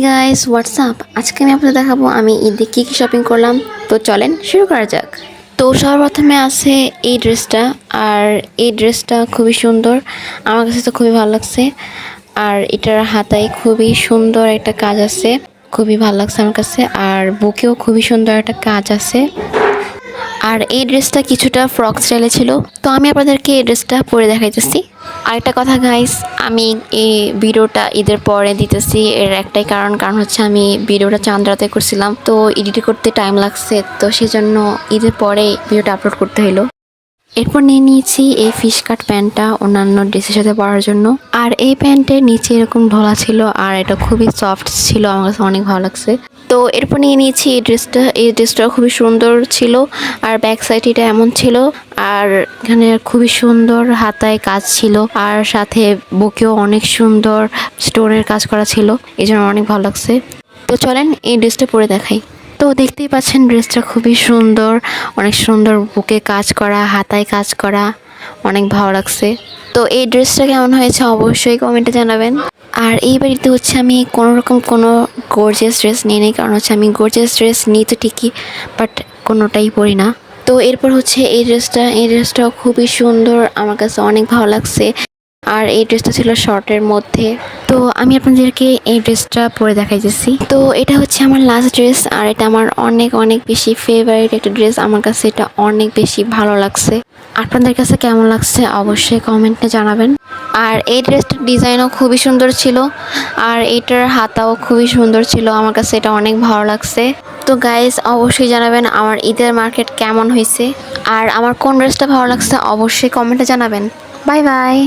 Guys WhatsApp, আজকে আমি আপনাদের দেখাবো আমি ঈদে কী কী শপিং করলাম। তো চলেন শুরু করা যাক। তো সর্বপ্রথমে আছে এই ড্রেসটা, আর এই ড্রেসটা খুবই সুন্দর, আমার কাছে তো খুবই ভালো লাগছে। আর এটার হাতায় খুবই সুন্দর একটা কাজ আছে, খুবই ভালো লাগছে আমার কাছে। আর বুকেও খুবই সুন্দর একটা কাজ আছে। আর এই ড্রেসটা কিছুটা ফ্রক স্টাইলে ছিল, তো আমি আপনাদেরকে এই ড্রেসটা পরে দেখাইতেছি। আরেকটা কথা গাইস, আমি এই ভিডিওটা ঈদের পরে দিতেছি, এর একটাই কারণ হচ্ছে আমি ভিডিওটা চাঁদ রাতে করছিলাম, তো এডিট করতে টাইম লাগছে, তো সেজন্য ঈদের পরে ভিডিওটা আপলোড করতে হলো। এরপর নিয়ে নিয়েছি এই ফিশ কাট প্যান্টটা অন্যান্য ড্রেসের সাথে পরার জন্য। আর এই প্যান্টের নিচে এরকম ঢোলা ছিল, আর এটা খুবই সফট ছিল, আমার কাছে অনেক ভালো লাগছে। তো এরপর নিয়ে নিয়েছি এই ড্রেসটা, এই ড্রেসটা খুবই সুন্দর ছিল। আর ব্যাক সাইড এটা এমন ছিল, আর এখানে খুবই সুন্দর হাতায় কাজ ছিল, আর সাথে বুকেও অনেক সুন্দর স্টোনের কাজ করা ছিল, এই জন্য অনেক ভালো লাগছে। তো চলেন এই ড্রেসটা পরে দেখাই। তো দেখতেই পাচ্ছেন ড্রেসটা খুবই সুন্দর, অনেক সুন্দর বুকে কাজ করা, হাতায় কাজ করা, অনেক ভালো লাগছে। তো এই ড্রেসটা কেমন হয়েছে অবশ্যই কমেন্টে জানাবেন। আর এই বাড়িতে হচ্ছে আমি কোনো গর্জিয়াস ড্রেস নিই নাই, কারণ হচ্ছে আমি গর্জিয়াস ড্রেস নিই তো ঠিকই, বাট কোনোটাই পরি না। তো এরপর হচ্ছে এই ড্রেসটাও খুবই সুন্দর, আমার কাছে অনেক ভালো লাগছে। আর এই ড্রেসটা ছিল শর্টের মধ্যে, তো আমি আপনাদেরকে এই ড্রেসটা পরে দেখাইতেছি। তো এটা হচ্ছে আমার লাস্ট ড্রেস, আর এটা আমার অনেক অনেক বেশি ফেভারিট একটা ড্রেস, আমার কাছে এটা অনেক বেশি ভালো লাগছে। আপনাদের কাছে কেমন লাগছে অবশ্যই কমেন্টে জানাবেন। আর এই ড্রেসটার ডিজাইনও খুবই সুন্দর ছিল, আর এটার হাতাও খুবই সুন্দর ছিল, আমার কাছে এটা অনেক ভালো লাগছে। তো গাইস অবশ্যই জানাবেন আমার ঈদের মার্কেট কেমন হয়েছে, আর আমার কোন ড্রেসটা ভালো লাগছে অবশ্যই কমেন্টে জানাবেন। Bye bye.